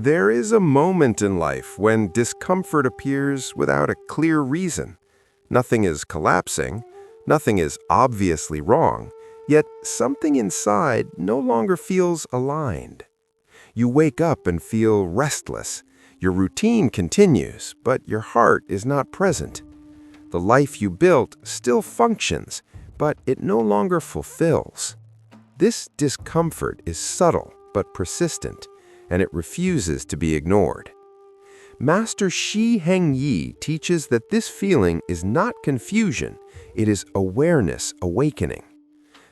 There is a moment in life when discomfort appears without a clear reason. Nothing is collapsing, nothing is obviously wrong, yet something inside no longer feels aligned. You wake up and feel restless. Your routine continues, but your heart is not present. The life you built still functions, but it no longer fulfills. This discomfort is subtle but persistent, and it refuses to be ignored. Master Shi Heng Yi teaches that this feeling is not confusion, it is awareness awakening.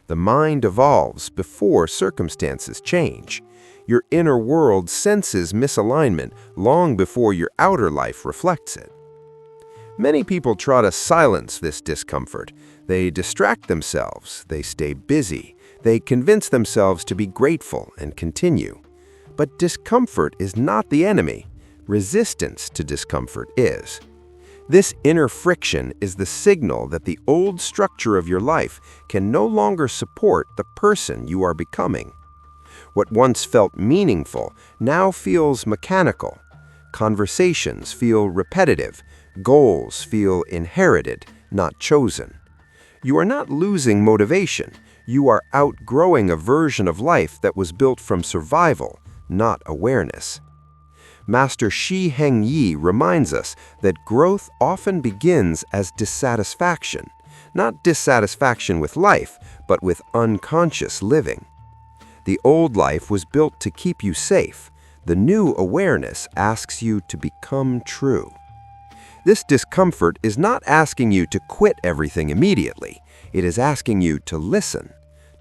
The mind evolves before circumstances change. Your inner world senses misalignment long before your outer life reflects it. Many people try to silence this discomfort. They distract themselves, they stay busy, they convince themselves to be grateful and continue. But discomfort is not the enemy. Resistance to discomfort is. This inner friction is the signal that the old structure of your life can no longer support the person you are becoming. What once felt meaningful now feels mechanical. Conversations feel repetitive. Goals feel inherited, not chosen. You are not losing motivation. You are outgrowing a version of life that was built from survival, not awareness. Master Shi Heng Yi reminds us that growth often begins as dissatisfaction, not dissatisfaction with life, but with unconscious living. The old life was built to keep you safe. The new awareness asks you to become true. This discomfort is not asking you to quit everything immediately. It is asking you to listen,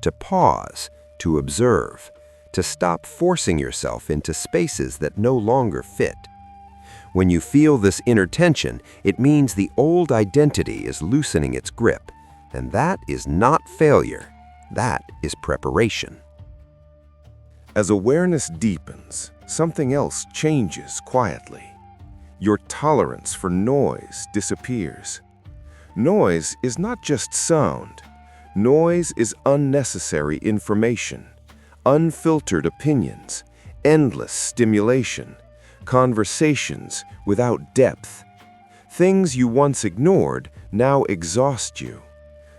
to pause, to observe, to stop forcing yourself into spaces that no longer fit. When you feel this inner tension, it means the old identity is loosening its grip, and that is not failure. That is preparation. As awareness deepens, something else changes quietly. Your tolerance for noise disappears. Noise is not just sound. Noise is unnecessary information, unfiltered opinions, endless stimulation, conversations without depth. Things you once ignored now exhaust you.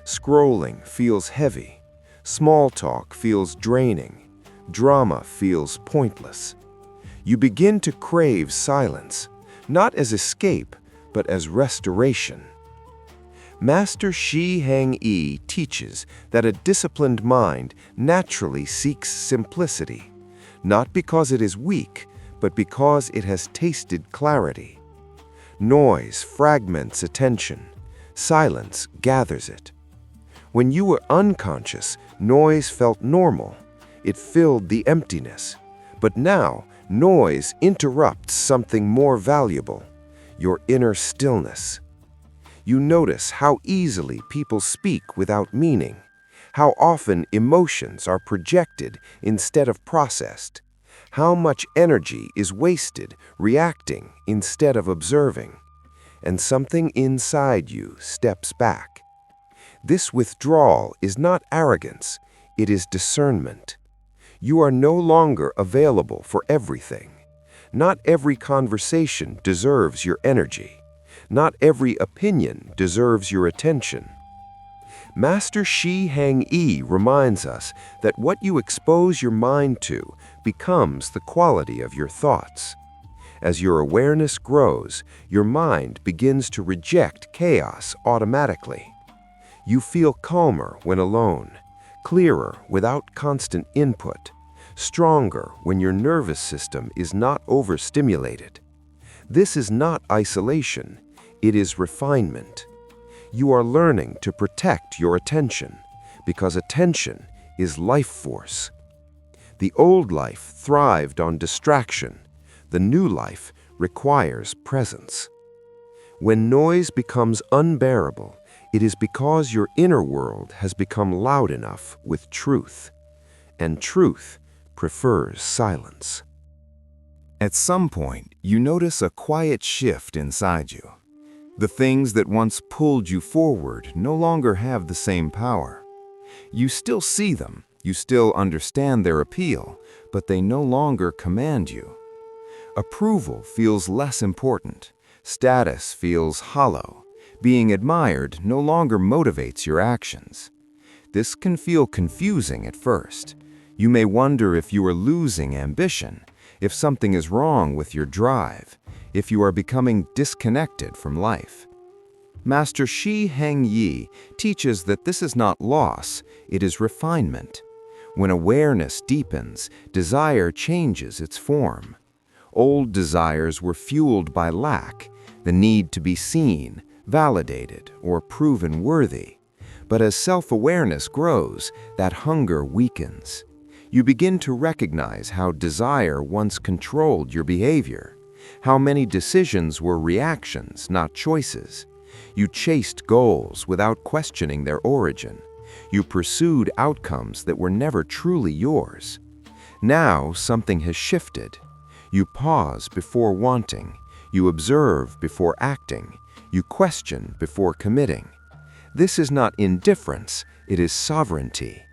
Scrolling feels heavy. Small talk feels draining. Drama feels pointless. You begin to crave silence, not as escape, but as restoration. Master Shi Heng Yi teaches that a disciplined mind naturally seeks simplicity, not because it is weak, but because it has tasted clarity. Noise fragments attention. Silence gathers it. When you were unconscious, noise felt normal. It filled the emptiness. But now, noise interrupts something more valuable, your inner stillness. You notice how easily people speak without meaning, how often emotions are projected instead of processed, how much energy is wasted reacting instead of observing, and something inside you steps back. This withdrawal is not arrogance, it is discernment. You are no longer available for everything. Not every conversation deserves your energy. Not every opinion deserves your attention. Master Shi Heng Yi reminds us that what you expose your mind to becomes the quality of your thoughts. As your awareness grows, your mind begins to reject chaos automatically. You feel calmer when alone, clearer without constant input, stronger when your nervous system is not overstimulated. This is not isolation. It is refinement. You are learning to protect your attention because attention is life force. The old life thrived on distraction. The new life requires presence. When noise becomes unbearable, it is because your inner world has become loud enough with truth, and truth prefers silence. At some point, you notice a quiet shift inside you. The things that once pulled you forward no longer have the same power. You still see them, you still understand their appeal, but they no longer command you. Approval feels less important. Status feels hollow. Being admired no longer motivates your actions. This can feel confusing at first. You may wonder if you are losing ambition, if something is wrong with your drive, if you are becoming disconnected from life. Master Shi Heng Yi teaches that this is not loss, it is refinement. When awareness deepens, desire changes its form. Old desires were fueled by lack, the need to be seen, validated, or proven worthy. But as self-awareness grows, that hunger weakens. You begin to recognize how desire once controlled your behavior, how many decisions were reactions, not choices. You chased goals without questioning their origin. You pursued outcomes that were never truly yours. Now something has shifted. You pause before wanting. You observe before acting. You question before committing. This is not indifference, it is sovereignty.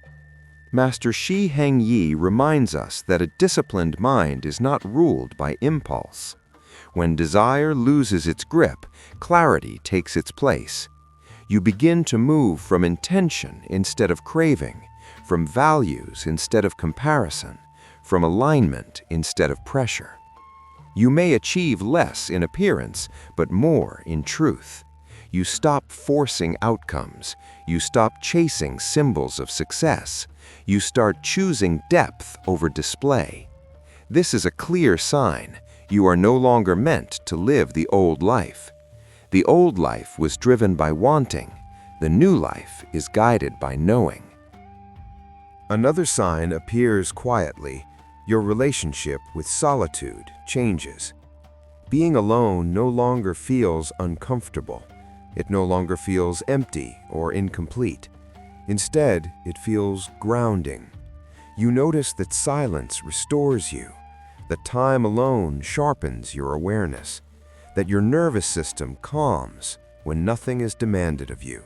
Master Shi Heng Yi reminds us that a disciplined mind is not ruled by impulse. When desire loses its grip, clarity takes its place. You begin to move from intention instead of craving, from values instead of comparison, from alignment instead of pressure. You may achieve less in appearance, but more in truth. You stop forcing outcomes. You stop chasing symbols of success. You start choosing depth over display. This is a clear sign. You are no longer meant to live the old life. The old life was driven by wanting. The new life is guided by knowing. Another sign appears quietly. Your relationship with solitude changes. Being alone no longer feels uncomfortable. It no longer feels empty or incomplete. Instead, it feels grounding. You notice that silence restores you, that time alone sharpens your awareness, that your nervous system calms when nothing is demanded of you.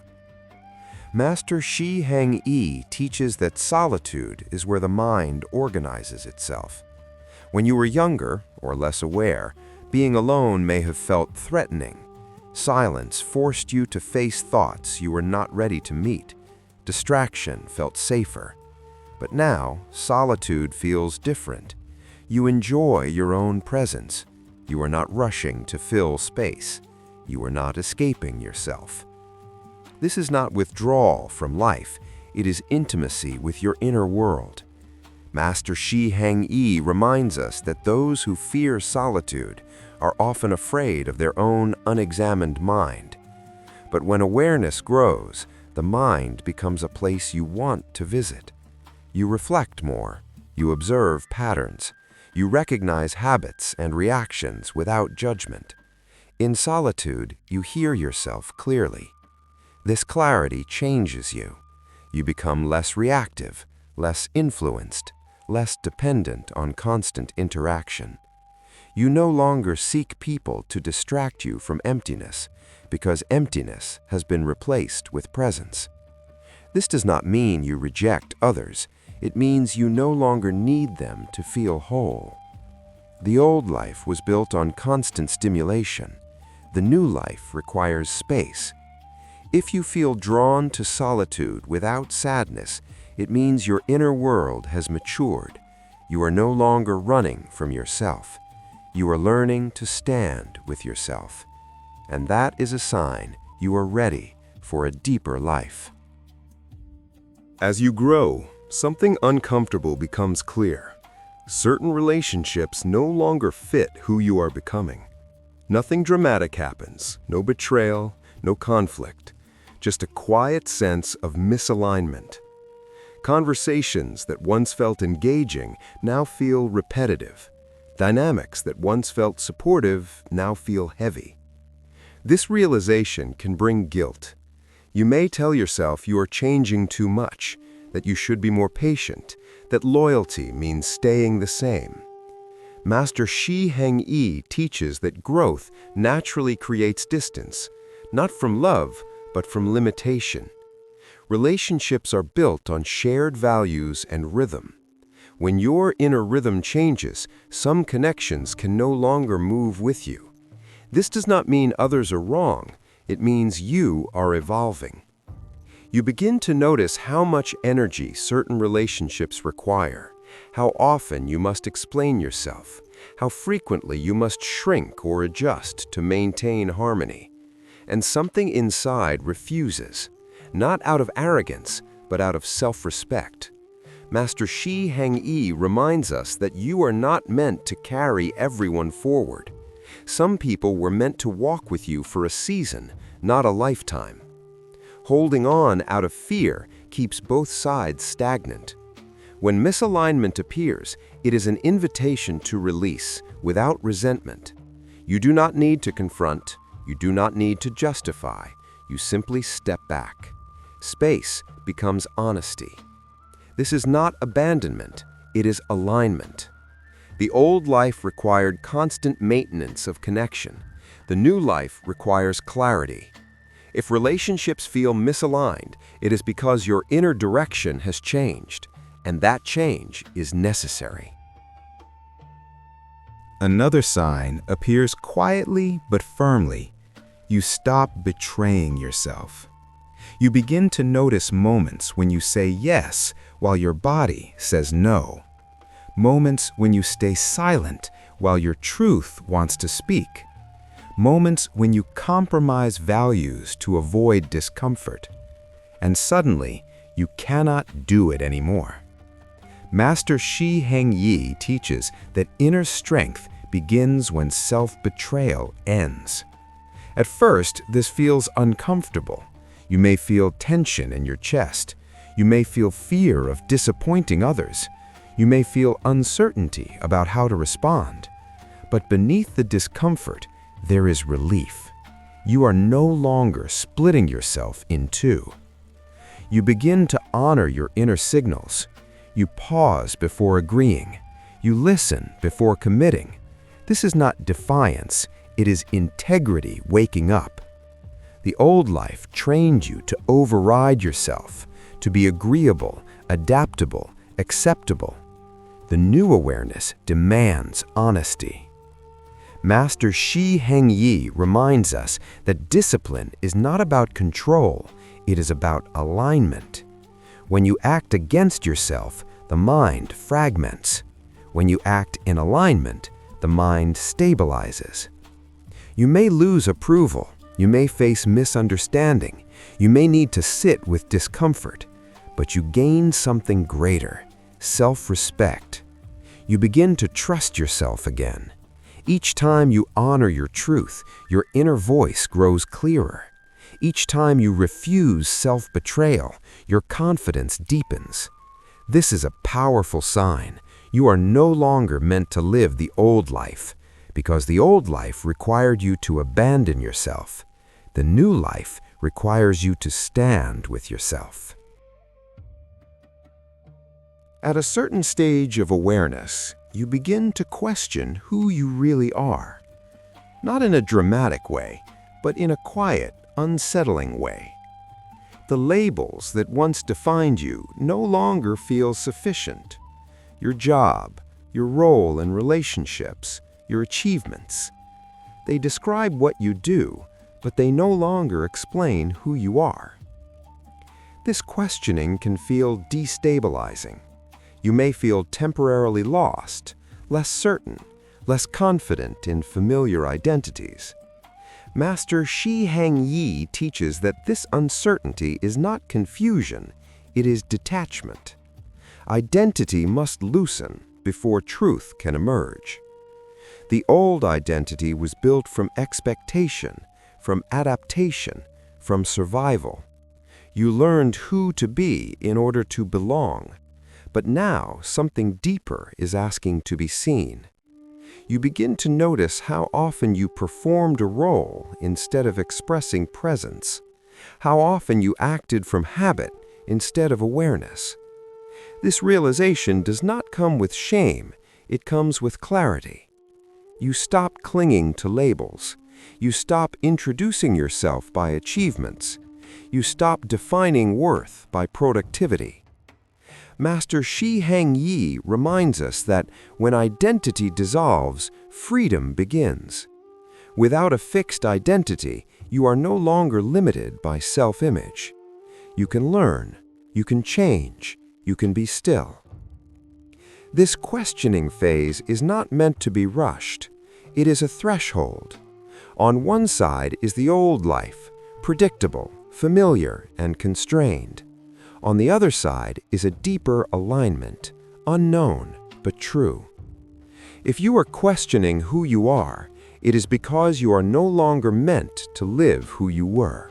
Master Shi Heng Yi teaches that solitude is where the mind organizes itself. When you were younger or less aware, being alone may have felt threatening. Silence forced you to face thoughts you were not ready to meet. Distraction felt safer. But now, solitude feels different. You enjoy your own presence. You are not rushing to fill space. You are not escaping yourself. This is not withdrawal from life. It is intimacy with your inner world. Master Shi Heng Yi reminds us that those who fear solitude are often afraid of their own unexamined mind. But when awareness grows, the mind becomes a place you want to visit. You reflect more. You observe patterns. You recognize habits and reactions without judgment. In solitude, you hear yourself clearly. This clarity changes you. You become less reactive, less influenced, less dependent on constant interaction. You no longer seek people to distract you from emptiness, because emptiness has been replaced with presence. This does not mean you reject others. It means you no longer need them to feel whole. The old life was built on constant stimulation. The new life requires space. If you feel drawn to solitude without sadness, it means your inner world has matured. You are no longer running from yourself. You are learning to stand with yourself. And that is a sign you are ready for a deeper life. As you grow, something uncomfortable becomes clear. Certain relationships no longer fit who you are becoming. Nothing dramatic happens, no betrayal, no conflict, just a quiet sense of misalignment. Conversations that once felt engaging now feel repetitive. Dynamics that once felt supportive now feel heavy. This realization can bring guilt. You may tell yourself you are changing too much, that you should be more patient, that loyalty means staying the same. Master Shi Heng Yi teaches that growth naturally creates distance, not from love, but from limitation. Relationships are built on shared values and rhythm. When your inner rhythm changes, some connections can no longer move with you. This does not mean others are wrong. It means you are evolving. You begin to notice how much energy certain relationships require, how often you must explain yourself, how frequently you must shrink or adjust to maintain harmony. And something inside refuses, not out of arrogance, but out of self-respect. Master Shi Heng Yi reminds us that you are not meant to carry everyone forward. Some people were meant to walk with you for a season, not a lifetime. Holding on out of fear keeps both sides stagnant. When misalignment appears, it is an invitation to release, without resentment. You do not need to confront, you do not need to justify, you simply step back. Space becomes honesty. This is not abandonment, it is alignment. The old life required constant maintenance of connection. The new life requires clarity. If relationships feel misaligned, it is because your inner direction has changed, and that change is necessary. Another sign appears quietly but firmly. You stop betraying yourself. You begin to notice moments when you say yes while your body says no. Moments when you stay silent while your truth wants to speak. Moments when you compromise values to avoid discomfort. And suddenly, you cannot do it anymore. Master Shi Heng Yi teaches that inner strength begins when self-betrayal ends. At first, this feels uncomfortable. You may feel tension in your chest. You may feel fear of disappointing others. You may feel uncertainty about how to respond. But beneath the discomfort, there is relief. You are no longer splitting yourself in two. You begin to honor your inner signals. You pause before agreeing. You listen before committing. This is not defiance, it is integrity waking up. The old life trained you to override yourself, to be agreeable, adaptable, acceptable. The new awareness demands honesty. Master Shi Heng Yi reminds us that discipline is not about control, it is about alignment. When you act against yourself, the mind fragments. When you act in alignment, the mind stabilizes. You may lose approval, you may face misunderstanding, you may need to sit with discomfort, but you gain something greater, self-respect. You begin to trust yourself again. Each time you honor your truth, your inner voice grows clearer. Each time you refuse self-betrayal, your confidence deepens. This is a powerful sign. You are no longer meant to live the old life, because the old life required you to abandon yourself. The new life requires you to stand with yourself. At a certain stage of awareness, you begin to question who you really are. Not in a dramatic way, but in a quiet, unsettling way. The labels that once defined you no longer feel sufficient. Your job, your role in relationships, your achievements. They describe what you do, but they no longer explain who you are. This questioning can feel destabilizing. You may feel temporarily lost, less certain, less confident in familiar identities. Master Shi Heng Yi teaches that this uncertainty is not confusion, it is detachment. Identity must loosen before truth can emerge. The old identity was built from expectation, from adaptation, from survival. You learned who to be in order to belong. But now something deeper is asking to be seen. You begin to notice how often you performed a role instead of expressing presence, how often you acted from habit instead of awareness. This realization does not come with shame, it comes with clarity. You stop clinging to labels. You stop introducing yourself by achievements. You stop defining worth by productivity. Master Shi Heng Yi reminds us that when identity dissolves, freedom begins. Without a fixed identity, you are no longer limited by self-image. You can learn, you can change, you can be still. This questioning phase is not meant to be rushed. It is a threshold. On one side is the old life, predictable, familiar, and constrained. On the other side is a deeper alignment, unknown but true. If you are questioning who you are, it is because you are no longer meant to live who you were.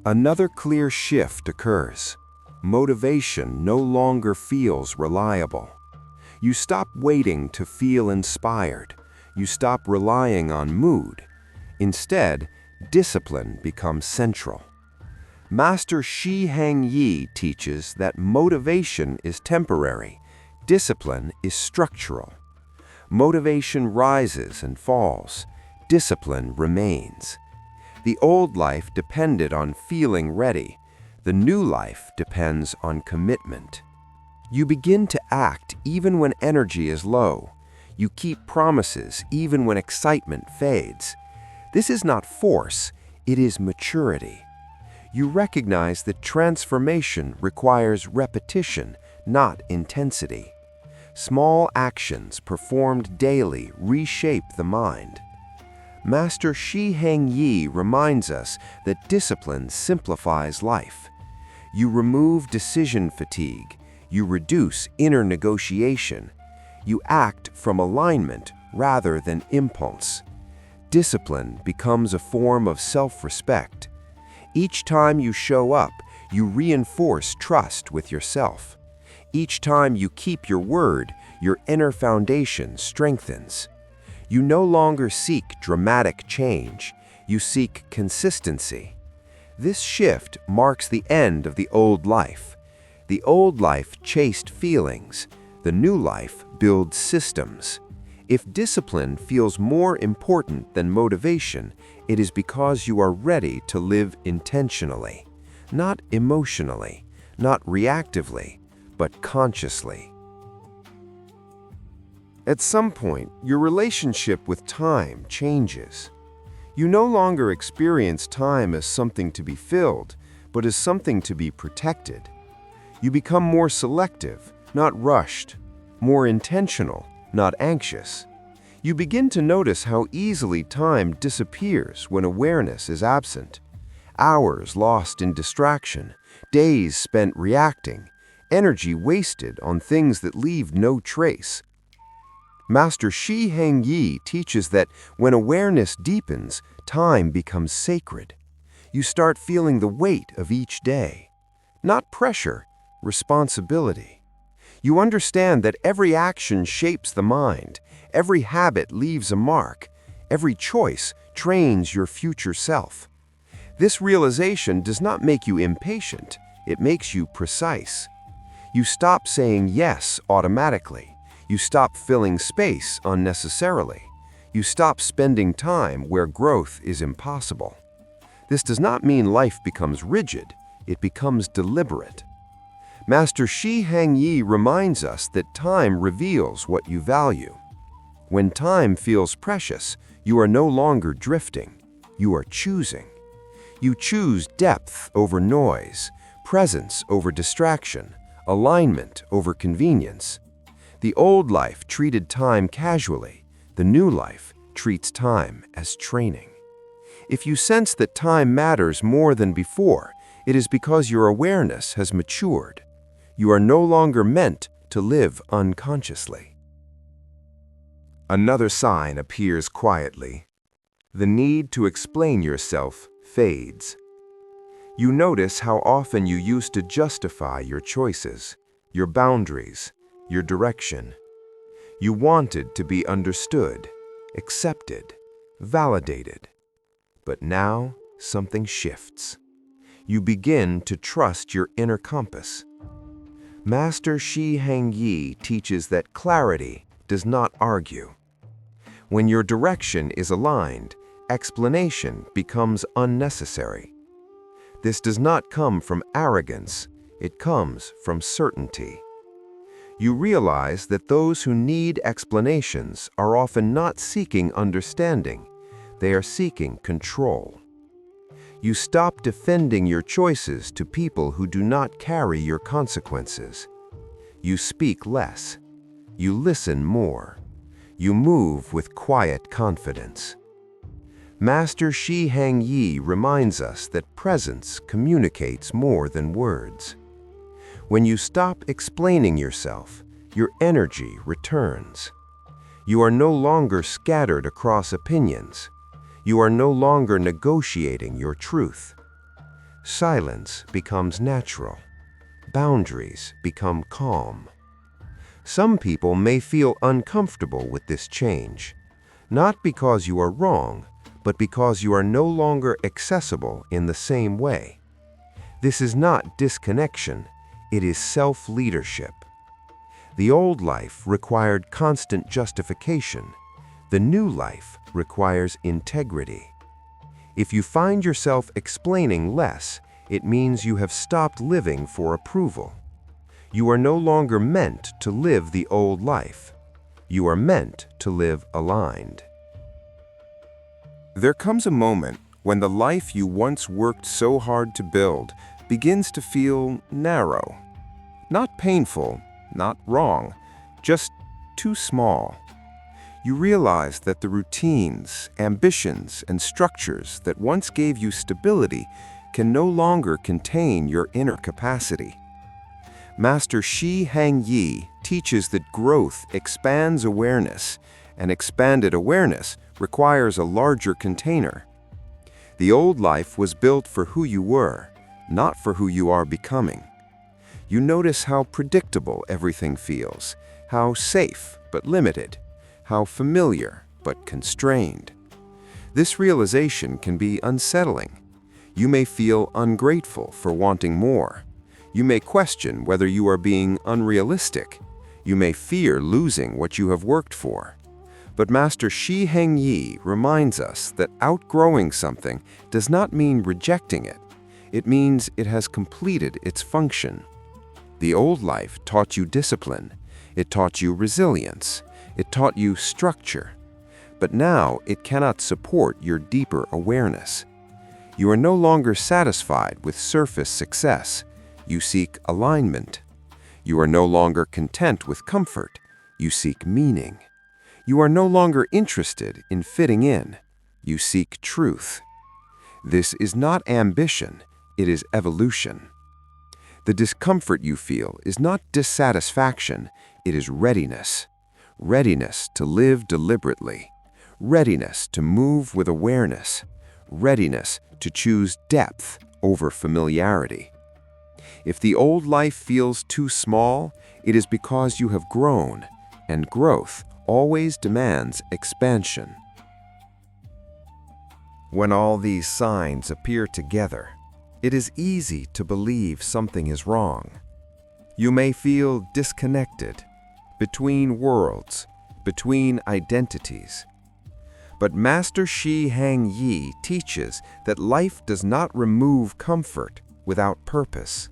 Another clear shift occurs. Motivation no longer feels reliable. You stop waiting to feel inspired. You stop relying on mood. Instead, discipline becomes central. Master Shi Heng Yi teaches that motivation is temporary, discipline is structural. Motivation rises and falls, discipline remains. The old life depended on feeling ready. The new life depends on commitment. You begin to act even when energy is low. You keep promises even when excitement fades. This is not force, it is maturity. You recognize that transformation requires repetition, not intensity. Small actions performed daily reshape the mind. Master Shi Heng Yi reminds us that discipline simplifies life. You remove decision fatigue. You reduce inner negotiation. You act from alignment rather than impulse. Discipline becomes a form of self-respect. Each time you show up, you reinforce trust with yourself. Each time you keep your word, your inner foundation strengthens. You no longer seek dramatic change, you seek consistency. This shift marks the end of the old life. The old life chased feelings, the new life builds systems. If discipline feels more important than motivation, it is because you are ready to live intentionally, not emotionally, not reactively, but consciously. At some point, your relationship with time changes. You no longer experience time as something to be filled, but as something to be protected. You become more selective, not rushed, more intentional, not anxious. You begin to notice how easily time disappears when awareness is absent. Hours lost in distraction, days spent reacting, energy wasted on things that leave no trace. Master Shi Heng Yi teaches that when awareness deepens, time becomes sacred. You start feeling the weight of each day. Not pressure, responsibility. You understand that every action shapes the mind, every habit leaves a mark, every choice trains your future self. This realization does not make you impatient, it makes you precise. You stop saying yes automatically. You stop filling space unnecessarily. You stop spending time where growth is impossible. This does not mean life becomes rigid, it becomes deliberate. Master Shi Heng Yi reminds us that time reveals what you value. When time feels precious, you are no longer drifting, you are choosing. You choose depth over noise, presence over distraction, alignment over convenience. The old life treated time casually, the new life treats time as training. If you sense that time matters more than before, it is because your awareness has matured. You are no longer meant to live unconsciously. Another sign appears quietly. The need to explain yourself fades. You notice how often you used to justify your choices, your boundaries, your direction. You wanted to be understood, accepted, validated. But now something shifts. You begin to trust your inner compass. Master Shi Heng Yi teaches that clarity does not argue. When your direction is aligned, explanation becomes unnecessary. This does not come from arrogance, It comes from certainty. You realize that those who need explanations are often not seeking understanding. They are seeking control. You stop defending your choices to people who do not carry your consequences. You speak less. You listen more. You move with quiet confidence. Master Shi Heng Yi reminds us that presence communicates more than words. When you stop explaining yourself, your energy returns. You are no longer scattered across opinions. You are no longer negotiating your truth. Silence becomes natural. Boundaries become calm. Some people may feel uncomfortable with this change, not because you are wrong, but because you are no longer accessible in the same way. This is not disconnection, it is self-leadership. The old life required constant justification. The new life requires integrity. If you find yourself explaining less, it means you have stopped living for approval. You are no longer meant to live the old life. You are meant to live aligned. There comes a moment when the life you once worked so hard to build begins to feel narrow. Not painful, not wrong, just too small. You realize that the routines, ambitions, and structures that once gave you stability can no longer contain your inner capacity. Master Shi Heng Yi teaches that growth expands awareness, and expanded awareness requires a larger container. The old life was built for who you were, not for who you are becoming. You notice how predictable everything feels, how safe but limited, how familiar but constrained. This realization can be unsettling. You may feel ungrateful for wanting more. You may question whether you are being unrealistic. You may fear losing what you have worked for. But Master Shi Heng Yi reminds us that outgrowing something does not mean rejecting it. It means it has completed its function. The old life taught you discipline. It taught you resilience. It taught you structure. But now it cannot support your deeper awareness. You are no longer satisfied with surface success. You seek alignment. You are no longer content with comfort. You seek meaning. You are no longer interested in fitting in. You seek truth. This is not ambition, it is evolution. The discomfort you feel is not dissatisfaction, it is readiness. Readiness to live deliberately. Readiness to move with awareness. Readiness to choose depth over familiarity. If the old life feels too small, it is because you have grown, and growth always demands expansion. When all these signs appear together, it is easy to believe something is wrong. You may feel disconnected, between worlds, between identities. But Master Shi Heng Yi teaches that life does not remove comfort without purpose.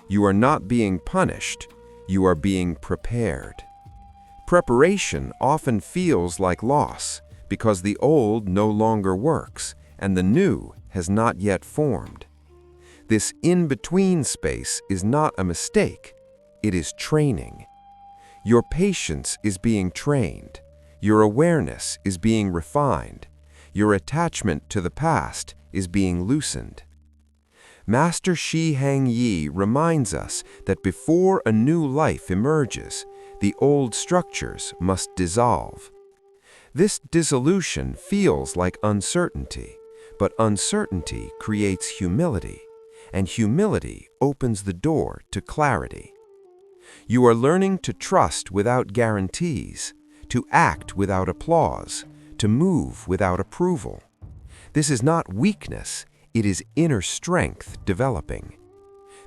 You are not being punished, you are being prepared. Preparation often feels like loss because the old no longer works and the new has not yet formed. This in-between space is not a mistake, it is training. Your patience is being trained. Your awareness is being refined. Your attachment to the past is being loosened. Master Shi Heng Yi reminds us that before a new life emerges, the old structures must dissolve. This dissolution feels like uncertainty, but uncertainty creates humility, and humility opens the door to clarity. You are learning to trust without guarantees, to act without applause, to move without approval. This is not weakness, it is inner strength developing.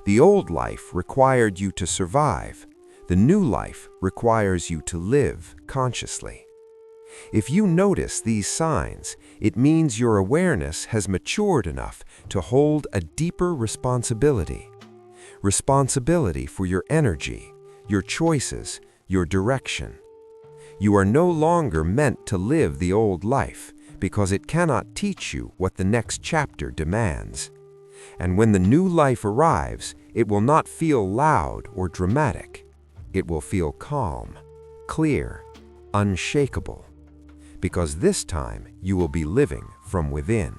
The old life required you to survive. The new life requires you to live consciously. If you notice these signs, it means your awareness has matured enough to hold a deeper responsibility. responsibility for your energy, your choices, your direction. You are no longer meant to live the old life because it cannot teach you what the next chapter demands. And when the new life arrives, it will not feel loud or dramatic. It will feel calm, clear, unshakable, because this time you will be living from within.